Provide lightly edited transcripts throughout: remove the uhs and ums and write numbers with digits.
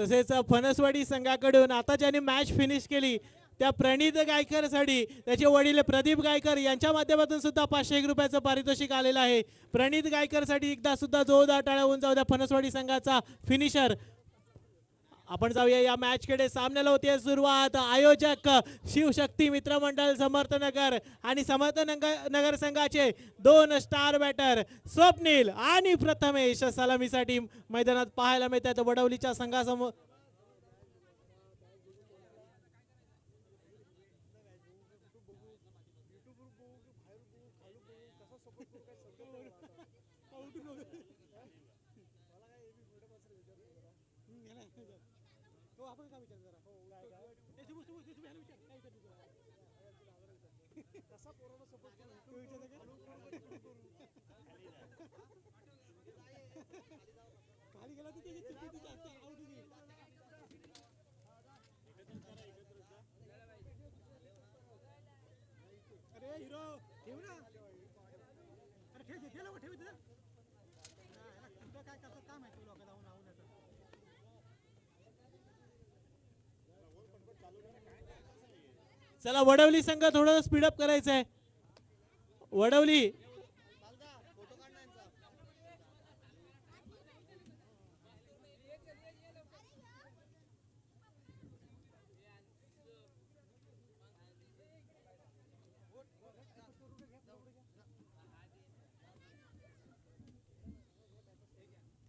तसेच फणसवाडी संघाकडून आता ज्यांनी मॅच फिनिश केली त्या प्रणित गायकर साठी त्याचे वडील प्रदीप गायकर यांच्या माध्यमातून सुद्धा 501 रुपयाचं पारितोषिक आलेलं आहे. प्रणित गायकर साठी एकदा सुद्धा जोरदार टाळ्या होऊन जाऊ द्या. फणसवाडी संघाचा फिनिशर. आपण जाऊया या मॅच कडे. सामन्याला होते सुरुवात. आयोजक शिवशक्ती मित्रमंडळ समर्थनगर आणि समर्थनगर संघाचे 2 स्टार बॅटर स्वप्नील आणि प्रथमेश सलामीसाठी मैदानात पाहायला मिळतात. वडवलीच्या संघासमोर चला वडवली संघ थोडं स्पीडअप करायचं आहे. वडवली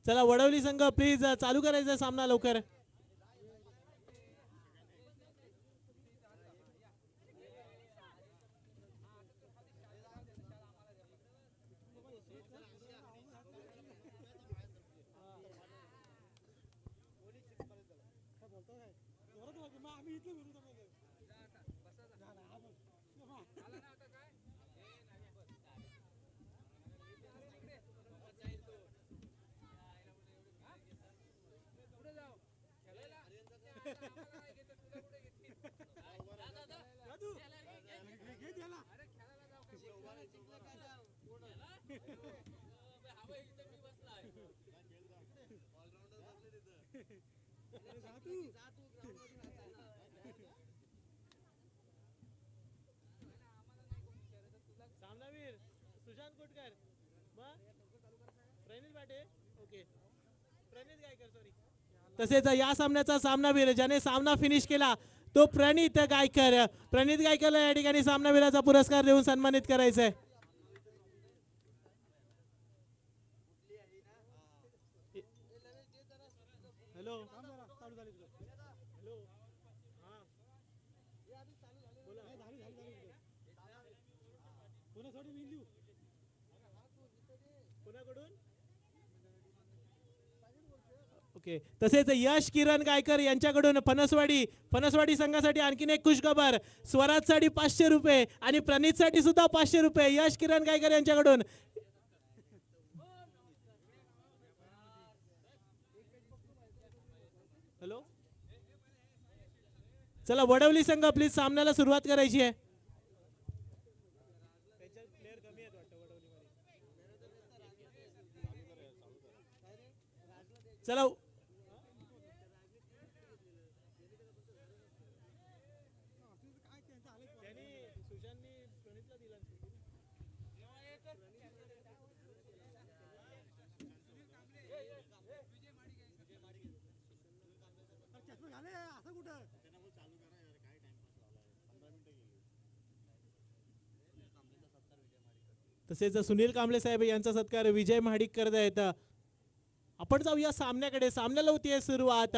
चला वडवली संघ प्लीज चालू करायचा सामना लवकर. सामनावीर सुशांत कोटकर प्रणित बाटे ओके प्रणित गायकर सॉरी. तसेच या सामन्याचा सामनावीर ज्याने सामना फिनिश केला तो प्रणित गायकर. प्रणित गायकरला या ठिकाणी सामनावीराचा पुरस्कार देऊन सन्मानित करायचा आहे. Hello okay. तसेच यश किरण गायकर यांच्याकडून फणसवाडी संघासाठी आणखीन एक खुशखबर. स्वराजसाठी 500 रुपये आणि प्रणित साठी सुद्धा 500 रुपये यश किरण गायकर यांच्याकडून. हॅलो चला वडवली संघ प्लीज सामन्याला सुरुवात करायची आहे. चला तसेच सुनील कांबळे साहेब यांचा सत्कार विजय महाडिक करत आहेत. आपण जाऊया सामन्याकडे. सामन्याला होती सुरुवात.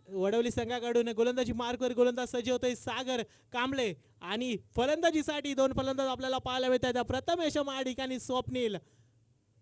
वडवली संघाकडून गोलंदाजी मार्कवर गोलंदाज सज्ज होतोय सागर कांबळे आणि फलंदाजीसाठी 2 फलंदाज आपल्याला पाहायला मिळतात. प्रथमेश महाडिक आणि Swapnil.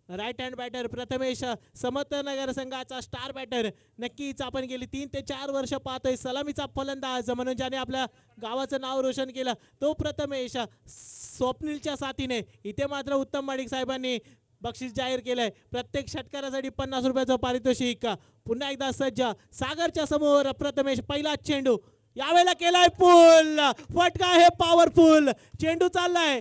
Right hand batter Prathamesh Samarthnagar संघाचा स्टार बॅटर. नक्कीच आपण गेली 3 ते 4 वर्ष पाहतोय सलामीचा फलंदाज म्हणून ज्याने आपल्या गावाचं नाव रोशन केलं तो प्रथमेश. स्वप्नीलच्या साथीने इथे मात्र उत्तम महाडिक साहेबांनी बक्षीस जाहीर केलंय. प्रत्येक षटकारासाठी 50 रुपयाचं पारितोषिक. पुन्हा एकदा सज्ज सागरच्या समोर प्रथमेश. पहिला चेंडू यावेळेला केलाय पूल. फटका आहे पॉवरफुल. चेंडू चाललाय.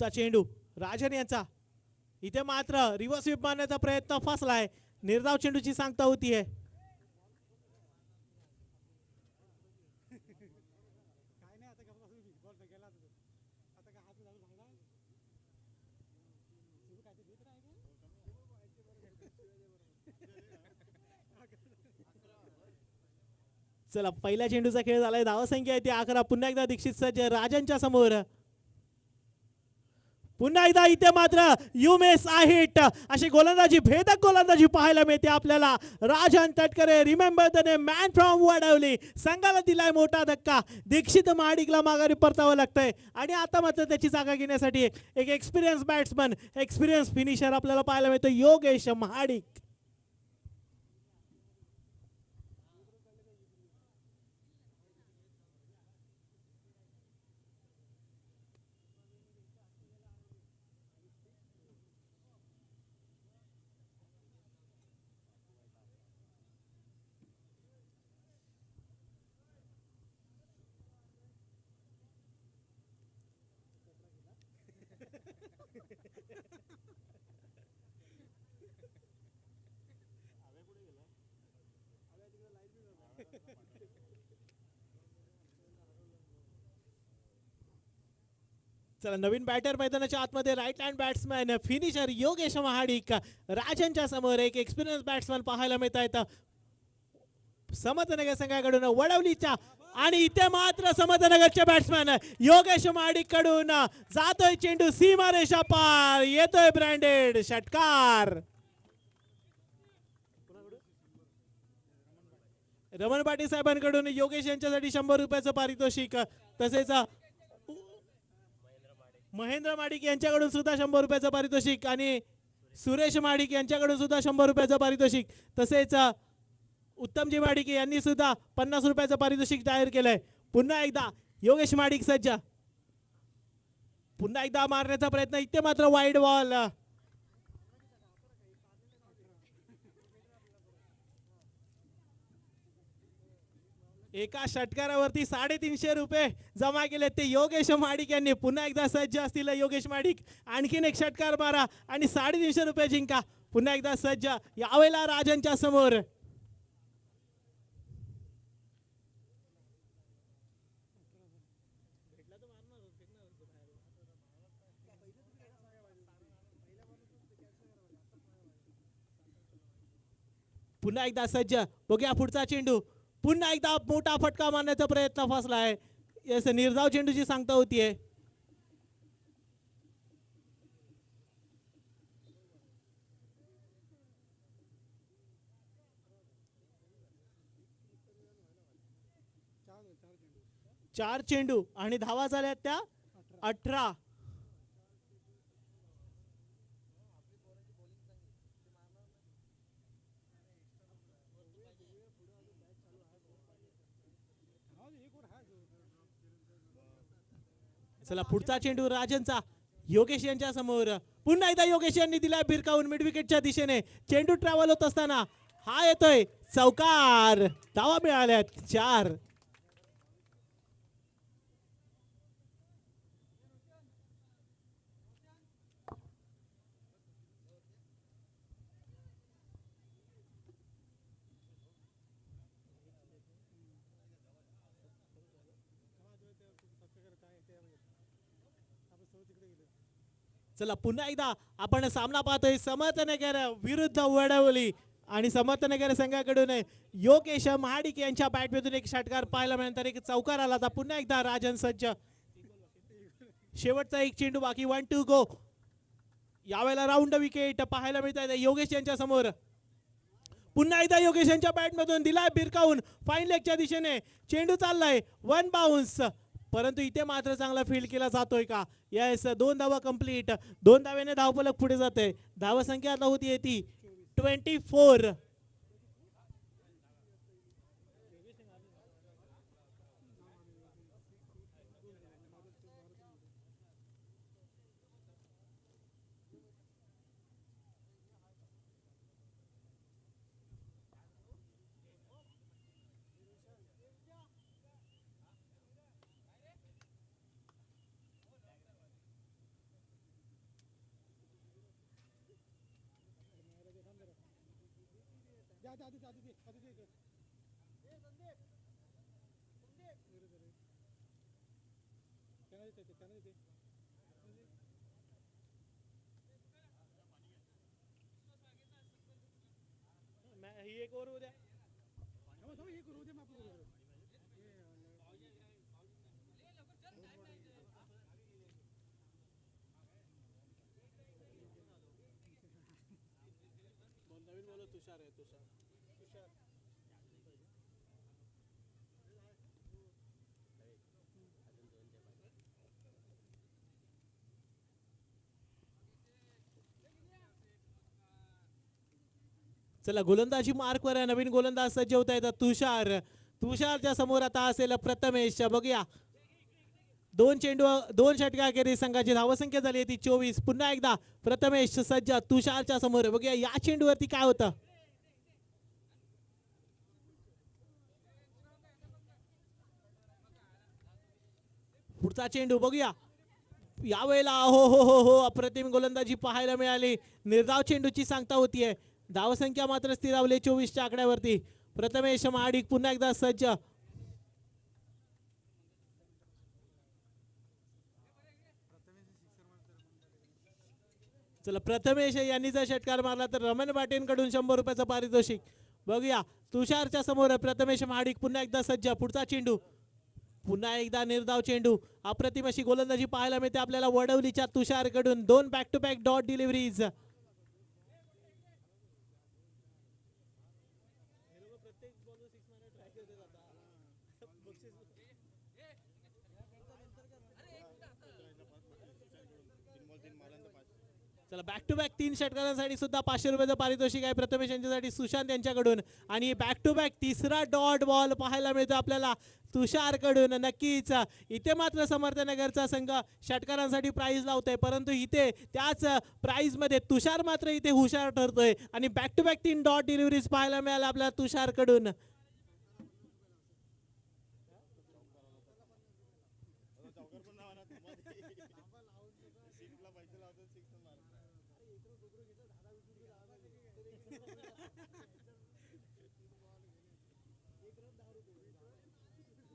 पुढचा चेंडू राजन यांचा. इथे मात्र रिव्हर्स स्वीप मारण्याचा प्रयत्न फसलाय. निर्धाव चेंडूची सांगता होतीये. चला पहिल्या चेंडूचा खेळ झालाय. धावसंख्या आहे ती 11. पुन्हा एकदा दीक्षित सज्ज राजांच्या समोर. पुन्हा एकदा इथे मात्र युमेस हिट अशी गोलंदाजी, भेदक गोलंदाजी पाहायला मिळते आपल्याला. Rajan Tatkare, remember the name, man from Wadavali. संघाला दिलाय मोठा धक्का. दीक्षित महाडिकला माघारी परतावं लागतंय आणि आता मात्र त्याची जागा घेण्यासाठी एक एक्सपिरियन्स बॅट्समन, एक्सपिरियन्स फिनिशर आपल्याला पाहायला मिळतो, योगेश महाडिक. चला नवीन बॅटर मैदानाच्या आतमध्ये right hand batsman finisher Yogesh Mahadik राजांच्या समोर. एक एक्सपिरियन्स बॅट्समॅन पाहायला मिळत आहेत समर्थनगर संघाकडून वडवलीच्या. आणि इथे मात्र समर्थनगरचे बॅट्समॅन योगेश महाडिक कडून जातोय चेंडू सीमारेषा पार. येतोय ब्रँडेड षटकार. रमण पाटील साहेबांकडून योगेश यांच्यासाठी 100 रुपयाचं पारितोषिक. तसेच महेंद्र माडिक यांच्याकडून सुद्धा 100 रुपयाचं पारितोषिक आणि सुरेश माडिक यांच्याकडून सुद्धा 100 रुपयाचं पारितोषिक. तसेच उत्तमजी माडिक यांनी सुद्धा 50 रुपयाचं पारितोषिक जाहीर केलंय. पुन्हा एकदा योगेश माडिक सज्ज. पुन्हा एकदा मारण्याचा प्रयत्न. इथे मात्र वाईड बॉल. एका षटकारावरती 350 रुपये जमा केले ते योगेश माडिक यांनी. पुन्हा एकदा सज्ज असतील योगेश माडिक. आणखीन एक षटकार मारा आणि 350 रुपये जिंका. पुन्हा एकदा सज्ज यावेळेला राजांच्या समोर. पुन्हा एकदा सज्ज. बघूया पुढचा चेंडू. पुन्हा एकदा मोठा फटका मारण्याचा प्रयत्न फसलाय. येस निर्धाव चेंडूची सांगता होतीये. चार चेंडू आणि धावा झाल्या त्या 18. चला पुढचा चेंडू राजनचा योगेश यांच्या समोर. पुन्हा एकदा योगेश यांनी दिला भिरकावून मिड विकेटच्या दिशेने. चेंडू ट्रॅव्हल होत असताना हा येतोय चौकार. धावा मिळाल्यात 4. चला पुन्हा एकदा आपण सामना पाहतोय समर्थनगर विरुद्ध वडवली आणि समर्थनगर संघाकडून योगेश महाडिक यांच्या बॅटमधून एक षटकार पाहायला मिळाल्यानंतर एक चौकार आला. आता पुन्हा एकदा राजन सज्ज. शेवटचा एक चेंडू बाकी. 1 to go. यावेळेला राऊंड विकेट पाहायला मिळत आहे योगेश यांच्या समोर. पुन्हा एकदा योगेश यांच्या बॅटमधून दिलाय भिरकावून फाईन लेगच्या दिशेने. चेंडू चाललाय 1 बाउन्स. परंतु इथे मात्र चांगला फील्ड केला जातोय का. यस 2 धावा कंप्लीट. 2 धाव्याने धावफलक पुढे जाते. धावा संख्या आता होती ती 24. ही एक ओव्हर उद्या नवीन बोलो तुषार आहे तुषार चला गोलंदाजी मार्कवर आहे नवीन गोलंदाज सज्ज होत आहेत तुषारच्या समोर आता असेल प्रथमेश बघूया दोन षटका अखेरीस संघाची धावसंख्या झाली ती 24 पुन्हा एकदा प्रथमेश सज्ज तुषारच्या समोर बघूया या चेंडूवरती काय होतं पुढचा चेंडू बघूया यावेळेला हो हो हो हो अप्रतिम गोलंदाजी पाहायला मिळाली निर्धाव चेंडूची सांगता होतीये धावसंख्या मात्र स्थिरावली 24च्या आकड्यावरती प्रथमेश महाडिक पुन्हा एकदा सज्ज चला प्रथमेश यांनी जर षटकार मारला तर रमण पाटीलकडून 100 रुपयाचं पारितोषिक बघूया तुषारच्या समोर प्रथमेश महाडिक पुन्हा एकदा सज्ज पुढचा चेंडू पुन्हा एकदा निर्धाव चेंडू अप्रतिम अशी गोलंदाजी पाहायला मिळते आपल्याला वडवलीच्या तुषारकडून 2 back to back dot deliveries चला बॅक टू बॅक 3 षटकारांसाठी सुद्धा 500 रुपयाचं पारितोषिक आहे प्रथमेश यांच्यासाठी सुशांत यांच्याकडून आणि बॅक टू बॅक तिसरा डॉट बॉल पाहायला मिळतो आपल्याला तुषारकडून नक्कीच इथे मात्र समर्थनगरचा संघ षटकारांसाठी प्राइज लावतोय परंतु इथे त्याच प्राइज मध्ये तुषार मात्र इथे हुशार ठरतोय आणि back to back 3 dot deliveries पाहायला मिळाल्या आपल्याला तुषारकडून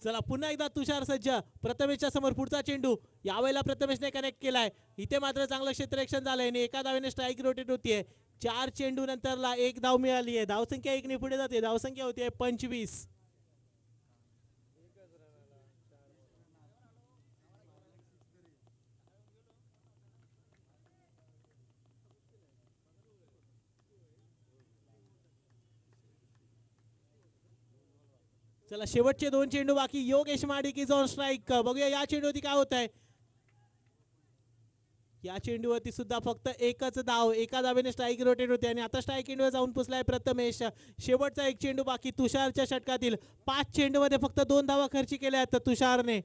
चला पुन्हा एकदा तुषार सज्ज प्रथमेशच्या समोर पुढचा चेंडू यावेळेला प्रथमेशने कनेक्ट केलाय इथे मात्र चांगलं क्षेत्ररक्षण झालंय आणि एका धावेने स्ट्राईक रोटेट होतीये 4 चेंडू नंतरला 1 धाव मिळाली आहे धावसंख्या 1 ने पुढे जाते धावसंख्या होतीये 25 चला शेवटचे 2 चेंडू बाकी Yogesh Mahadik is on strike बघूया या चेंडूवरती काय होत आहे या चेंडूवरती सुद्धा फक्त एकच धाव एका धावेने स्ट्राईक रोटेट होते आणि आता स्ट्राईक एंडवर जाऊन पुसलाय प्रथमेश शेवटचा 1 चेंडू बाकी तुषारच्या षटकातील 5 चेंडूमध्ये फक्त 2 धावा खर्ची केल्या आहेत तुषारने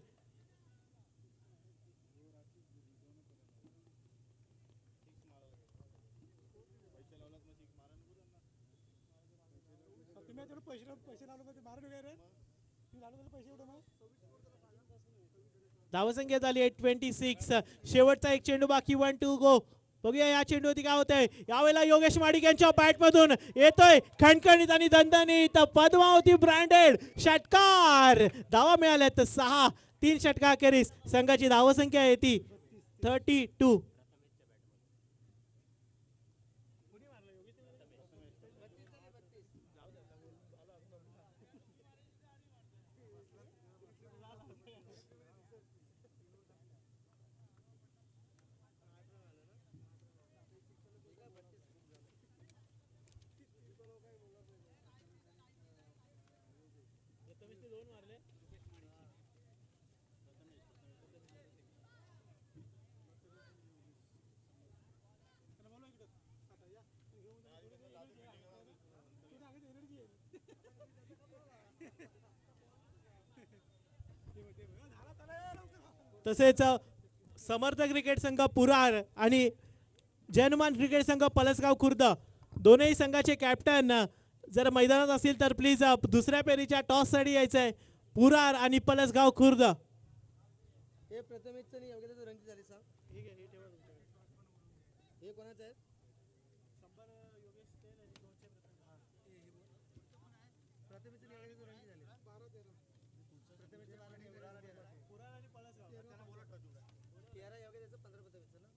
धावसंख्या झाली 26 शेवटचा 1 चेंडू बाकी 1 टू गो बघूया या चेंडूवरती काय होत आहे यावेळेला योगेश महाडिक यांच्या बॅट मधून येतोय खणखणीत आणि दणदणीत पद्मावती ब्रँडेड षटकार धावा मिळाल्यात 6 3 षटका अखेरीस संघाची धावसंख्या आहे ती 32 तसेच समर्थ क्रिकेट संघ पुरार आणि जयनुमान क्रिकेट संघ पलसगाव खुर्द दोनही संघाचे कॅप्टन जर मैदानात असतील तर प्लीज दुसऱ्या फेरीच्या टॉस साठी यायचंय पुरार आणि पलसगाव खुर्द हे प्रथमेशचं आणि योग्यतेचं रंग झाली साहेब हे कोणाचं आहे प्रथमेशचं आणि योगेंद्रचं रंगी झाले. प्रथमेशचं 12 आणि योगेंद्रचं 13 योगेंद्रचं 15 प्रथमेशचं ना.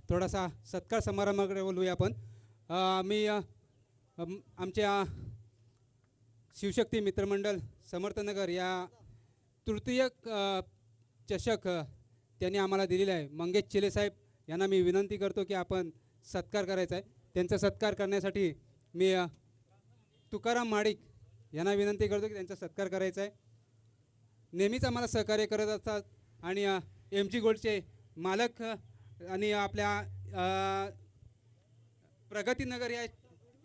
थोडासा सत्कार समारंभाकडे बोलूया आपण. मी आमच्या शिवशक्ती मित्रमंडळ समर्थनगर या तृतीय चषक त्यांनी आम्हाला दिलेला आहे. मंगेश चिले साहेब यांना मी विनंती करतो की आपण सत्कार करायचा आहे. त्यांचा सत्कार करण्यासाठी मी तुकाराम माडिक यांना विनंती करतो की त्यांचा सत्कार करायचा आहे. नेहमीच आम्हाला सहकार्य करत असतात आणि MG गोल्डचे मालक आणि आपल्या प्रगतीनगर या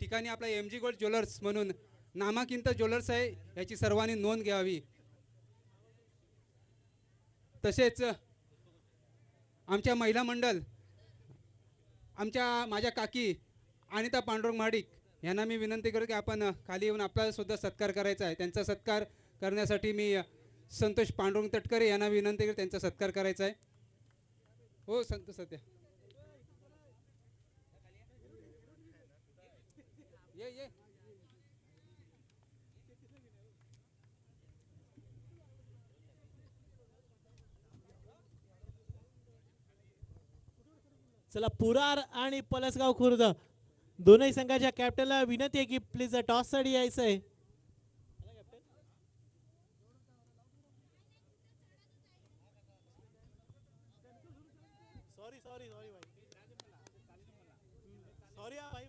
ठिकाणी आपला MG गोल्ड ज्वेलर्स म्हणून नामांकित ज्वेलर्स आहे, याची सर्वांनी नोंद घ्यावी. तसेच आमच्या महिला मंडळ माझ्या काकी अनिता पांडुरंग माडिक यांना मी विनंती करतो की आपण खाली येऊन आपला सुद्धा सत्कार करायचा आहे. त्यांचा सत्कार करण्यासाठी मी संतोष पांडुरंग तटकरे यांना विनंती करतो त्यांचा सत्कार करायचा आहे. हो संतोष सत्या ये चला पुरार आणि पलसगाव खुर्द दोनही संघाच्या कॅप्टनला विनंती आहे की प्लीज टॉस साठी यायचं आहे. सॉरी सॉरी सॉरी भाई सॉरी भाई.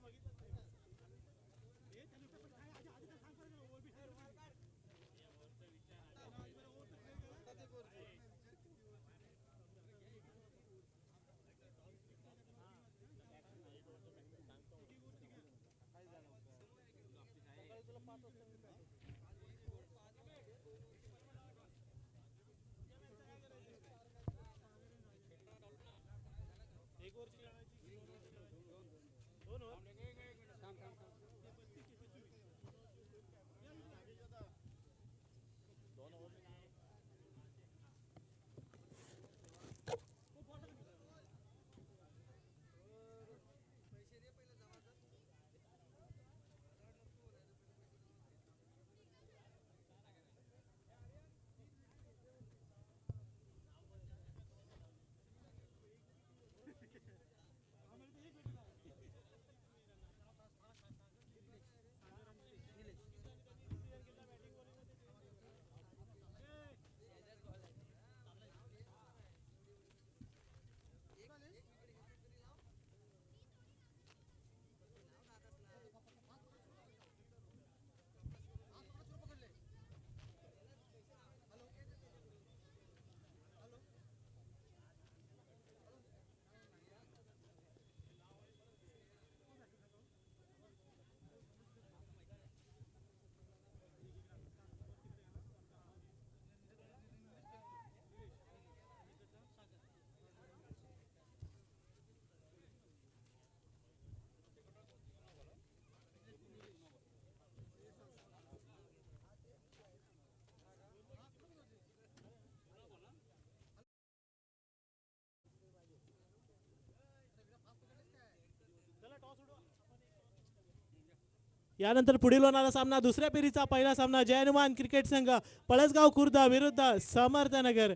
यानंतर पुढील होणारा सामना दुसऱ्या फेरीचा पहिला सामना जय हनुमान क्रिकेट संघ पळसगाव खुर्द विरुद्ध समर्थनगर.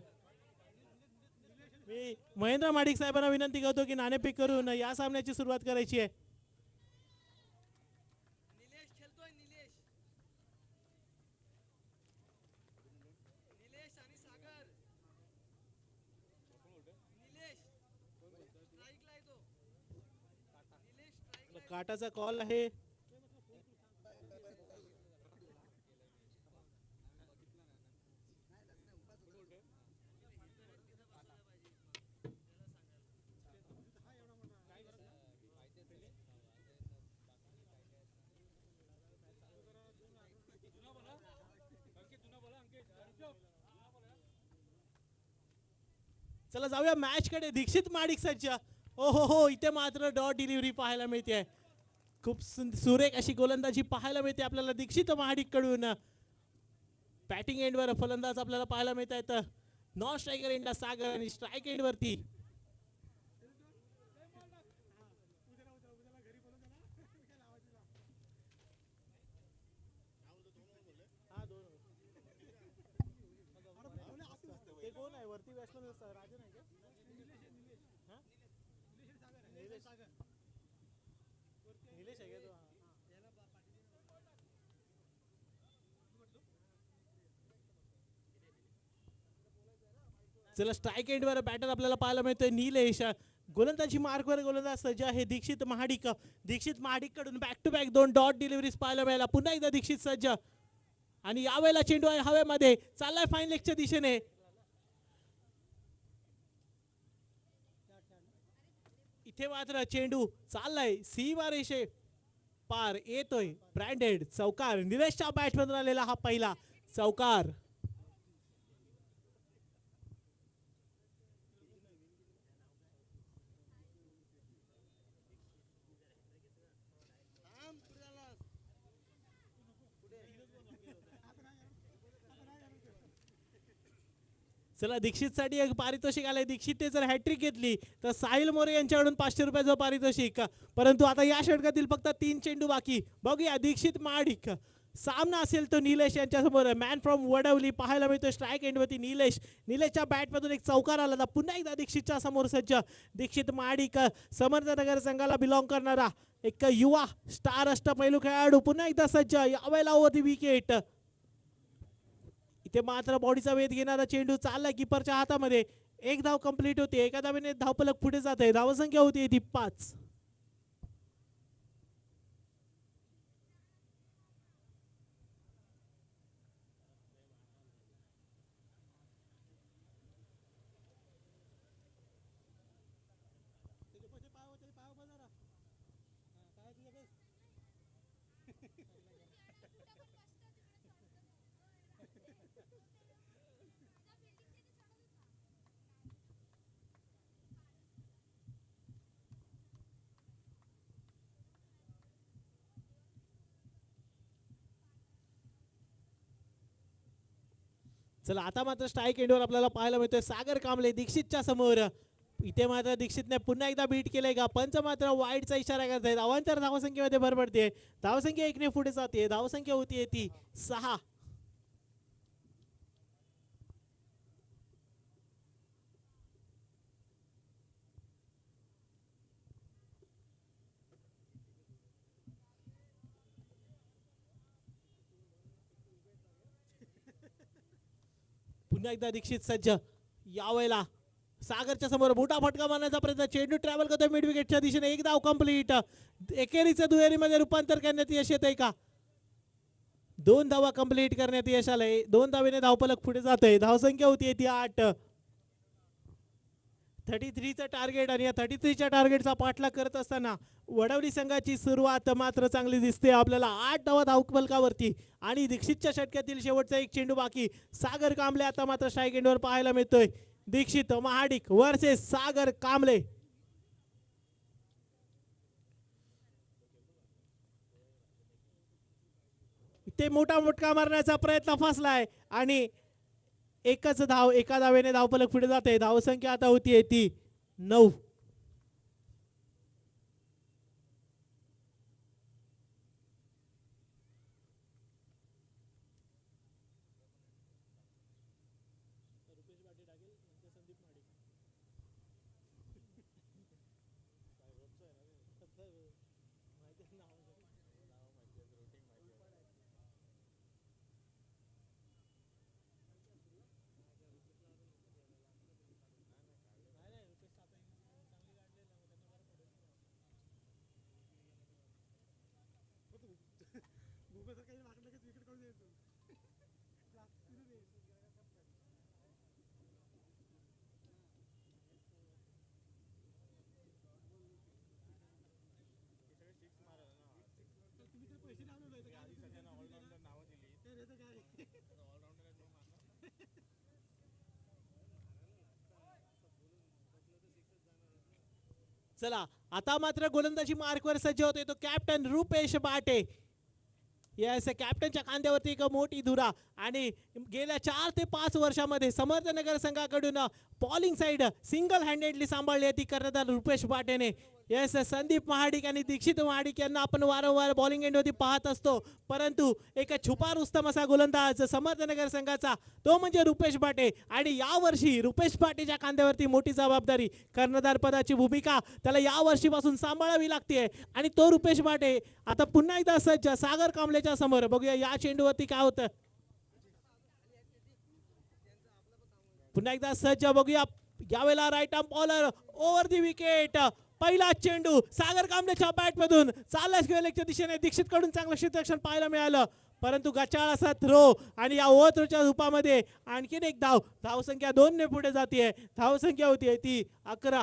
मी महेंद्र माडिक साहेबांना विनंती करतो की नाणेफेक करून या सामन्याची सुरुवात करायची आहे. निलेश खेळतोय. निलेश आणि सागर. निलेश स्ट्राईकला येतो. निलेश स्ट्राईकला. काटाचा कॉल आहे. चला जाऊया मॅच कडे. दीक्षित माडिक सज्ज. ओ हो इथे मात्र डॉट डिलिव्हरी पाहायला मिळते. खूप सुरेख अशी गोलंदाजी पाहायला मिळते आपल्याला दीक्षित माडिक कडून. बॅटिंग एंडवर फलंदाज आपल्याला पाहायला मिळत आहेत. नॉन स्ट्रायकर एंडला सागर आणि स्ट्राईक एंडवरती चला स्ट्राईक एंडवर बॅटर आपल्याला पाहायला मिळतोय निलेश. गोलंदाजी मार्कवर गोलंदाज सज्ज आहे दीक्षित महाडिक. दीक्षित महाडिक कडून back to back 2 dot deliveries पाहायला मिळाल्या. पुन्हा एकदा दीक्षित सज्ज आणि यावेळेला चेंडू आहे हवेमध्ये चाललाय फाईन लेगच्या दिशेने. इथे मात्र चेंडू चाललाय सीमा रेषे पार येतोय. ब्रँडेड चौकार निलेशच्या बॅटमधून आलेला हा पहिला चौकार. चला दीक्षितसाठी एक पारितोषिक आलंय. दीक्षितने जर हॅट्रिक घेतली तर साहिल मोरे यांच्याकडून 500 रुपयाचं पारितोषिक. परंतु आता या षटकातील फक्त 3 चेंडू बाकी. बघूया दीक्षित महाडिक सामना असेल तो निलेश यांच्या समोर. मॅन फ्रॉम वडवली पाहायला मिळतो स्ट्राईक एंडवरती निलेश. निलेशच्या बॅटमधून एक चौकार आला होता. पुन्हा एकदा दीक्षितच्या समोर सज्ज दीक्षित महाडिक समर्थनगर संघाला बिलॉंग करणारा एक युवा स्टार अष्टपैलू खेळाडू पुन्हा एकदा सज्ज. यावेळेला ओव्हर दी विकेट. इथे मात्र बॉडीचा वेध घेणारा चेंडू चालला कीपरच्या हातामध्ये. एक धाव कंप्लीट होते. एका धावेने धावफलक पुढे जात आहे. धावसंख्या होती ती 5. चला आता मात्र स्ट्राईक एंडवर आपल्याला पाहायला मिळतोय सागर कांबळे दीक्षितच्या समोर. इथे मात्र दीक्षितने पुन्हा एकदा बीट केलंय का. पंच मात्र वाईडचा इशारा करतायत. अवांतर धावसंख्येमध्ये भर पडते. धावसंख्या 1 ने पुढे जाते. धावसंख्या होती ती 6. पुन्हा एकदा दीक्षित सज्ज. यावेळेला सागरच्या समोर मोठा फटका मारण्याचा प्रयत्न. चेंडू ट्रॅव्हल करतोय मिड विकेटच्या दिशेने. एक धाव कंप्लीट. एकेरीचं दुहेरीमध्ये रूपांतर करण्यात यश येतंय का. 2 धावा कंप्लीट करण्यात यश आलंय. 2 धावेने धावफलक पुढे जातोय. धावसंख्या होती ती 8. 33चं टार्गेट आणि या 33च्या टार्गेटचा पाठलाग करत असताना वडवली संघाची सुरुवात मात्र चांगली दिसते आपल्याला. 8 धावा धावफलकावरती आणि दीक्षितच्या षटकातील शेवटचा एक चेंडू बाकी. सागर कांबळे आता मात्र स्ट्राईक एंडवर पाहायला मिळतोय. दीक्षित महाडिक वर्सेस सागर कांबळे. ते मोठा मोठा मारण्याचा प्रयत्न फसलाय आणि एकच धाव एका धावेने धावफलक पुढे जाते. धावसंख्या आता होतीये ती 9. चला आता मात्र गोलंदाजी मार्कवर सज्ज होते तो कॅप्टन रुपेश बाटे. येस कॅप्टनच्या खांद्यावरती एक मोठी धुरा आणि गेल्या 4 ते 5 वर्षामध्ये समर्थनगर संघाकडून बॉलिंग साइड सिंगल हँडेडली सांभाळली ती कर्णधार रुपेश पाटेने. येस संदीप महाडिक आणि दीक्षित महाडिक यांना आपण वारंवार बॉलिंग एंडवरती पाहत असतो, परंतु एक छुपा रुस्तम असा गोलंदाज समर्थनगर संघाचा तो म्हणजे रुपेश पाटे. आणि यावर्षी रुपेश पाटेच्या खांद्यावरती मोठी जबाबदारी, कर्णधार पदाची भूमिका त्याला या वर्षीपासून सांभाळावी लागते. आणि तो रुपेश पाटे आता पुन्हा एकदा सज्ज सागर कांबळेच्या समोर. बघूया या चेंडूवरती काय होतं. पुन्हा एकदा सज्ज बघूया यावेळेला right arm bowler over the wicket. पहिला चेंडू सागर कांबळेच्या बॅट मधून चालला स्क्वेअर लेगच्या दिशेने. दीक्षित कडून चांगलं क्षेत्ररक्षण पाहायला मिळालं, परंतु गचाळ असा थ्रो आणि या ओव्हर थ्रोच्या रूपामध्ये आणखीन एक धावसंख्या 2 ने पुढे जाते. धावसंख्या होती ती 11.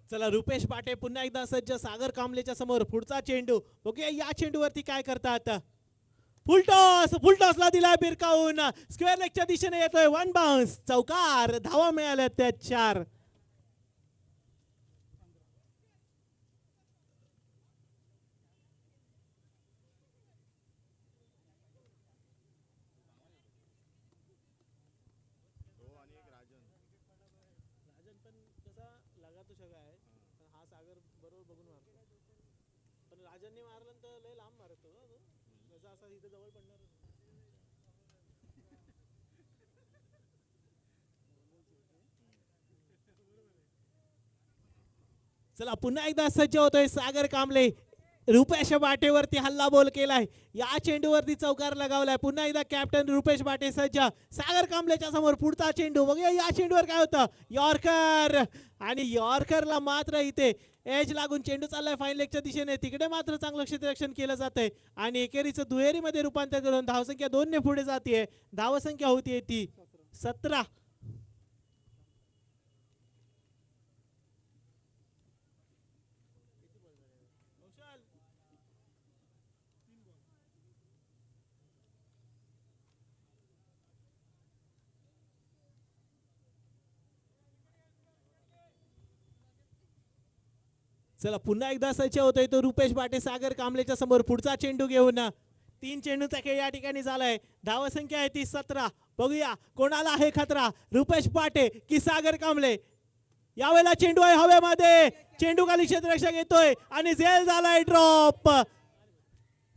चला रुपेश पाटे पुन्हा एकदा सज्ज सागर कांबळेच्या समोर. पुढचा चेंडू बघूया या चेंडूवरती काय करतात. फुलटॉसला दिलाय बिरकावून. स्क्वेअर लेगच्या दिशेने येतोय. 1 बाउन्स चौकार. धावा मिळाल्या त्या 4. राजन पण कसा लगा तो सगळा आहे, पण हा सागर बरोबर बघून मारतो. पण राजनने मारलं तर लय लांब मारतो ना तो. जसा असा इथे जवळ पडणार. चला पुन्हा एकदा सज्ज होतोय सागर कांबळे. रुपेश बाटेवरती हल्ला बोल केलाय. या चेंडूवरती चौकार लगावलाय. पुन्हा एकदा कॅप्टन रुपेश बाटे सज्ज सागर कांबळेच्या समोर. पुढचा चेंडू बघूया या चेंडूवर काय होतं. यॉर्कर आणि यॉर्करला मात्र इथे एज लागून चेंडू चाललाय फाईन लेगच्या दिशेने. तिकडे मात्र चांगलं क्षेत्ररक्षण केलं जातंय आणि एकेरीचं दुहेरीमध्ये रूपांतर करून धावसंख्या 2 ने पुढे जाते. धावसंख्या होतीये ती 17. चला पुन्हा एकदा सज्ज होतोय तो रुपेश पाटे सागर कांबळेच्या समोर. पुढचा चेंडू घेऊन 3 चेंडूचा खेळ या ठिकाणी झालाय. धावसंख्या आहे ती 17. बघूया कोणाला आहे खतरा, रुपेश पाटे की सागर कांबळे. यावेळेला चेंडू आहे हवेमध्ये. चेंडू खाली क्षेत्ररक्षक येतोय आणि झेल झालाय ड्रॉप.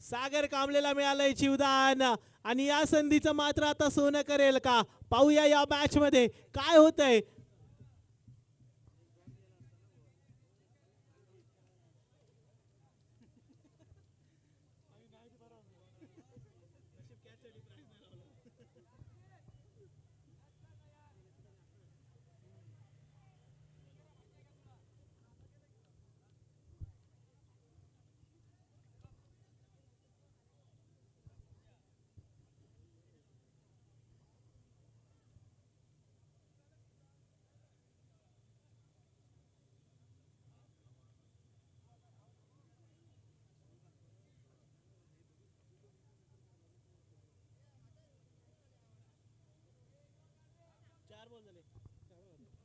सागर कांबळेला मिळालंय जीवदान आणि या संधीचं मात्र आता सोनं करेल का. पाहूया या मॅच मध्ये काय होतंय.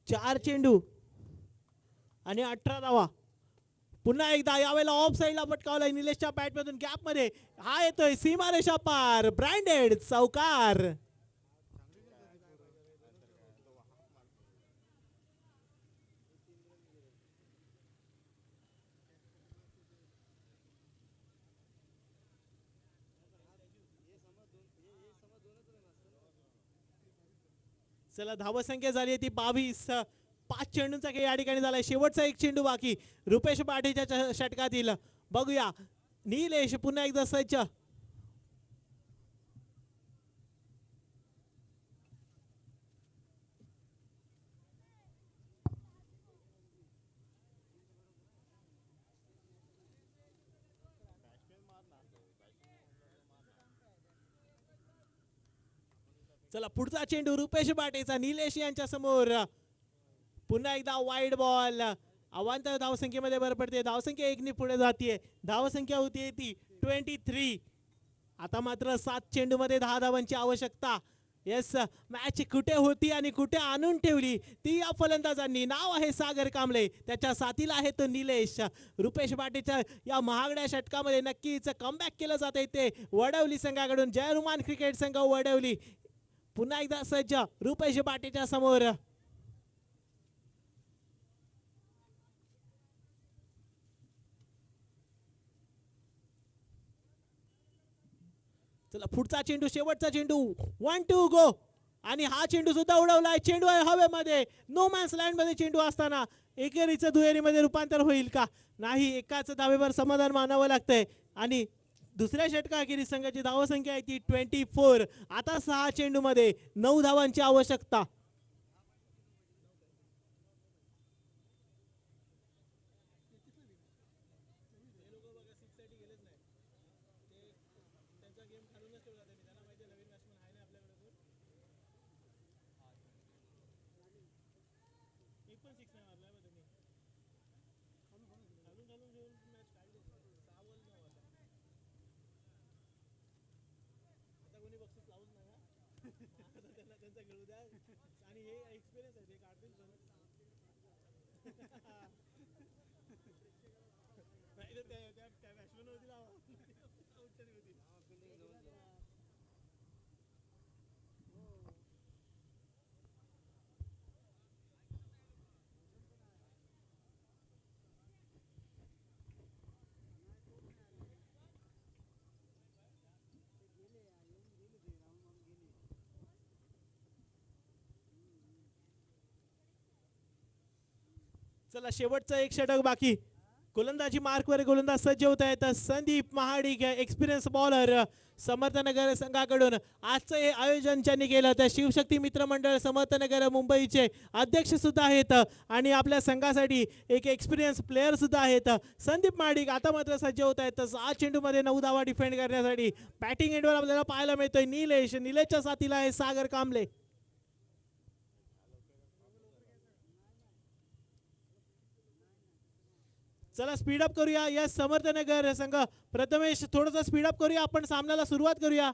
चार चेंडू आणि 18 धावा. पुन्हा एकदा यावेळेला ऑफ साईडला पटकावलाय निलेशच्या बॅट मधून गॅप मध्ये. हा येतोय सीमारेषा पार. ब्रँडेड चौकार. चला धावसंख्या झाली ती 22. 5 चेंडूंचा खेळ या ठिकाणी झालाय. शेवटचा एक चेंडू बाकी रुपेश पाटेच्या षटकातील. बघूया निलेश पुन्हा एकदा सज्ज. चला पुढचा चेंडू रुपेश पाटेचा निलेश यांच्या समोर. पुन्हा एकदा वाईड बॉल अवांतर धावसंख्येमध्ये भर पडते. धावसंख्या 1 ने पुढे जाते. धावसंख्या होती ती 23. आता मात्र 7 चेंडूमध्ये 10 धावांची आवश्यकता. येस, मॅच कुठे होती आणि कुठे आणून ठेवली ती या फलंदाजांनी. नाव आहे सागर कांबळे, त्याच्या साथीला आहे तो निलेश. रुपेश बाटेच्या या महागड्या षटकामध्ये नक्कीच कमबॅक केलं जात आहे ते वडवली संघाकडून. जय हनुमान क्रिकेट संघ वडवली पुन्हा एकदा सज्ज रुपेश बाटेच्या समोर. चला पुढचा चेंडू, शेवटचा चेंडू. 1-2 गो. आणि हा चेंडू सुद्धा उडवलाय. चेंडू आहे हवेमध्ये, नो मॅन्स लँड मध्ये चेंडू असताना एकेरीचं दुहेरीमध्ये रूपांतर होईल का? नाही, एकाच धावेवर समाधान मानावं लागतंय. आणि दुसऱ्या षटकाखेरीस संघाची धावसंख्या आहे ती 24. आता 6 चेंडूमध्ये 9 धावांची आवश्यकता. चला शेवटचं एक षटक बाकी. गोलंदाजी मार्कवर गोलंदाज सज्ज होत आहेत. संदीप महाडिक एक्सपिरियन्स बॉलर समर्थनगर संघाकडून. आजचं हे आयोजन ज्यांनी केलं त्या शिवशक्ती मित्र मंडळ समर्थनगर मुंबईचे अध्यक्ष सुद्धा आहेत आणि आपल्या संघासाठी एक एक्सपिरियन्स प्लेअर सुद्धा आहेत. संदीप महाडिक आता मात्र सज्ज होत आहेत 6 चेंडूमध्ये 9 धावा डिफेंड करण्यासाठी. बॅटिंग एंडवर आपल्याला पाहायला मिळतोय निलेश. निलेशच्या साथीला आहे सागर कांबळे. चला स्पीडअप करूया. या समर्थनगर संघ प्रथमेश थोडंसं स्पीडअप करूया. आपण सामन्याला सुरुवात करूया.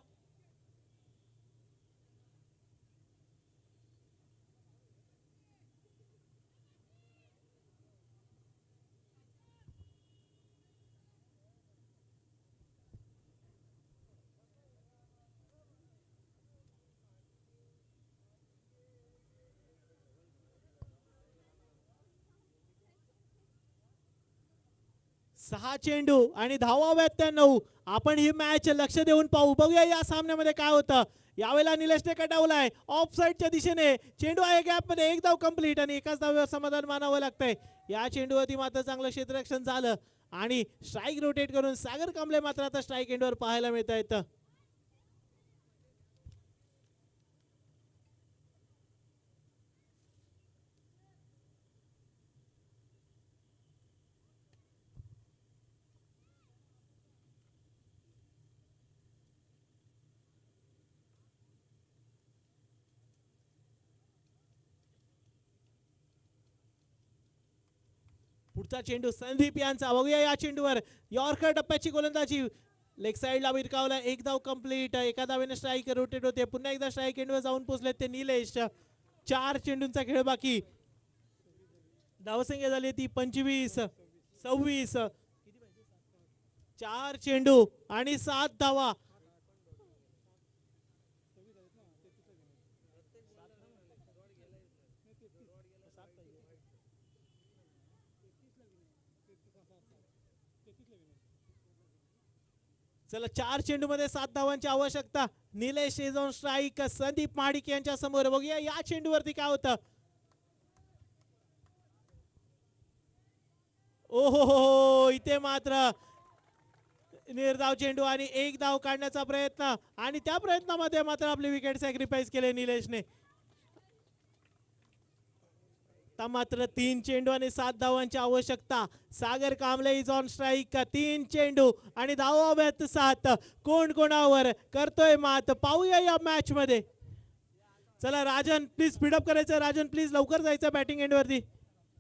सहा चेंडू आणि धावाव्यात त्या 9. आपण ही मॅच लक्ष देऊन पाहू. बघूया या सामन्यामध्ये काय होतं. यावेळेला निलेशने कटावलाय ऑफ साईडच्या दिशेने. चेंडू आहे गॅप मध्ये. एक धाव कंप्लीट आणि एकाच धाव्यावर समाधान मानावं लागतंय. या चेंडूवरती मात्र चांगलं क्षेत्ररक्षण झालं आणि स्ट्राईक रोटेट करून सागर कांबळे मात्र आता स्ट्राईक एंडवर पाहायला मिळत आहेत. पुढचा चेंडू संदीप यांचा. बघूया या चेंडूवर यॉर्कर टप्प्याची गोलंदाजी. लेग साइडला विरकावला. एक धाव कंप्लीट. एका धावेने स्ट्राईक रोटेट होते. पुन्हा एकदा स्ट्राईक एंडवर जाऊन पोहोचले ते निलेश. 4 चेंडूंचा खेळ बाकी. धावसंख्या झाली ती 25 26. 4 चेंडू आणि 7 धावा. चला 4 चेंडू मध्ये 7 धावांची आवश्यकता. Nilesh is on strike. Sandeep Mahadik यांच्या समोर. बघूया या चेंडूवरती काय होतं. ओहो, इथे मात्र निर्धाव चेंडू आणि एक धाव काढण्याचा प्रयत्न आणि त्या प्रयत्नामध्ये मात्र आपली विकेट सॅक्रिफाईस केले निलेशने. मात्र 3 चेंडू आणि 7 धावांची आवश्यकता. सागर कांबळे इज ऑन स्ट्राईक. 3 चेंडू आणि धावाव्यात 7. कोण कोणावर करतोय मात पाहूया या मॅच मध्ये. चला राजन प्लीज स्पीडअप करायचं. राजन प्लीज लवकर जायचं बॅटिंग एंड वरती.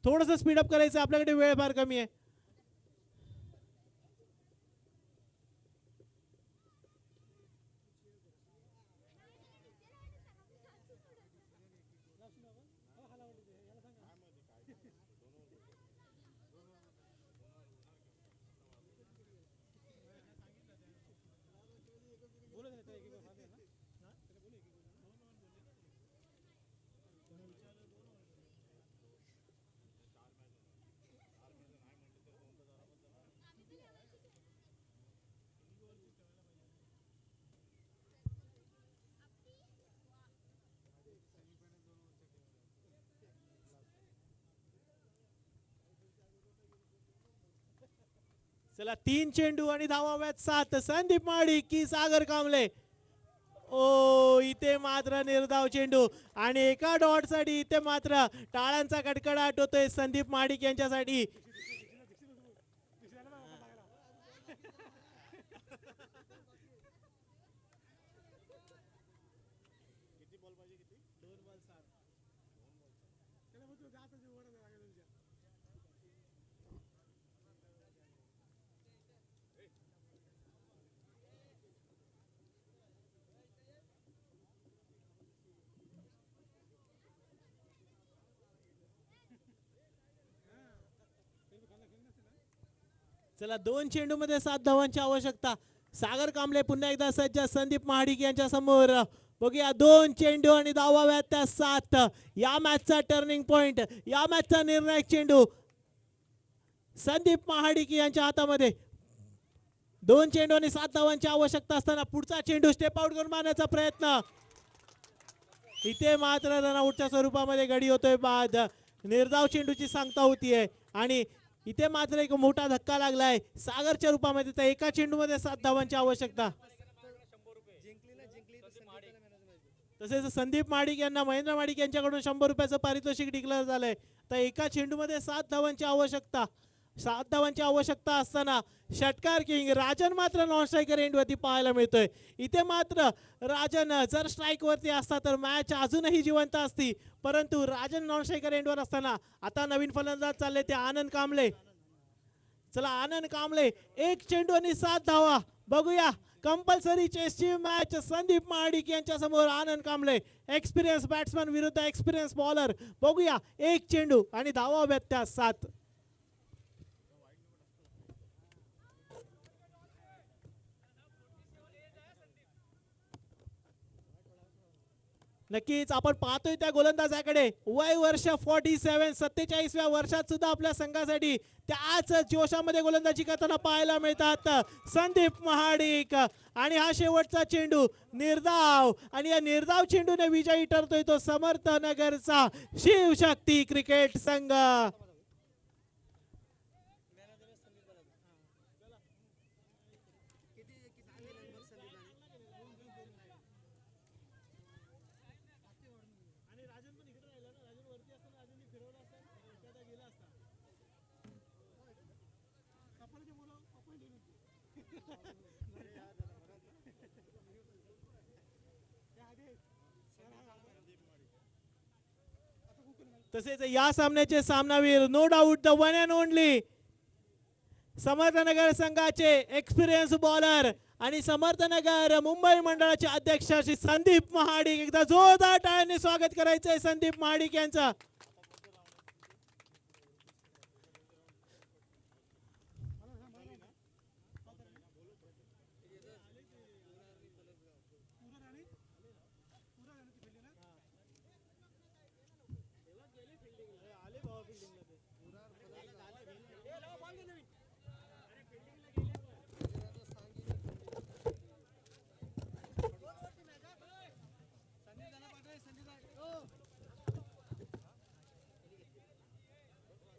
थोडंसं स्पीडअप करायचं, आपल्याकडे वेळ फार कमी आहे. चला 3 चेंडू आणि धावाव्यात 7. संदीप महाडिक की सागर कांबळे. ओ इथे मात्र निर्धाव चेंडू आणि एका डॉट साठी इथे मात्र टाळ्यांचा कडकडाट होतोय संदीप महाडिक यांच्यासाठी. चला 2 चेंडू मध्ये 7 धावांची आवश्यकता. सागर कांबळे पुन्हा एकदा सज्ज संदीप महाडिक यांच्या समोर. बघूया 2 चेंडू आणि धावाव्यात त्या 7. या मॅचचा टर्निंग पॉइंट, या मॅचचा निर्णायक चेंडू संदीप महाडिक यांच्या हातामध्ये. 2 चेंडू आणि 7 धावांची आवश्यकता असताना पुढचा चेंडू स्टेप आउट करून मारण्याचा प्रयत्न. इथे मात्र रनआउटच्या स्वरूपामध्ये गडी होतोय बाद. निर्धाव चेंडूची सांगता होतीये आणि इथे मात्र एक मोठा धक्का लागलाय सागरच्या रूपामध्ये. तर एका चेंडूमध्ये 7 धावांची आवश्यकता. तसेच संदीप महाडिक यांना महेंद्र महाडिक यांच्याकडून 100 रुपयाचं पारितोषिक डिक्लेअर झालंय. तर एका चेंडूमध्ये 7 धावांची आवश्यकता. 7 धावांची आवश्यकता असताना षटकार किंग राजन मात्र नॉन स्ट्रायकर एंडवरती पाहायला मिळतोय. इथे मात्र राजन जर स्ट्राईक वरती असता तर मॅच अजूनही जिवंत असती, परंतु राजन नॉन स्ट्रायकर एंडवर असताना आता नवीन फलंदाज चालले ते आनंद कांबळे. चला आनंद कांबळे 1 चेंडू आणि 7 धावा. बघूया कंपल्सरी चेसची मॅच संदीप महाडिक यांच्या समोर आनंद कांबळे. एक्सपिरियन्स बॅट्समन विरुद्ध एक्सपिरियन्स बॉलर. बघूया 1 चेंडू आणि धावा हव्यात त्या 7. नक्कीच आपण पाहतोय त्या गोलंदाजाकडे वय वर्ष 47. 47व्या वर्षात सुद्धा आपल्या संघासाठी त्याच जोशामध्ये गोलंदाजी करताना पाहायला मिळतात संदीप महाडिक. आणि हा शेवटचा चेंडू निर्धाव आणि या निर्धाव चेंडूने विजयी ठरतोय तो समर्थनगरचा शिवशक्ती क्रिकेट संघ. तसेच या सामन्याचे सामनावीर no doubt the one and only Samarthnagar संघाचे एक्सपिरियन्स बॉलर आणि समर्थनगर मुंबई मंडळाचे अध्यक्ष श्री संदीप महाडिक. एकदा जोरदार टाळ्यांनी स्वागत करायचंय संदीप महाडिक यांचं.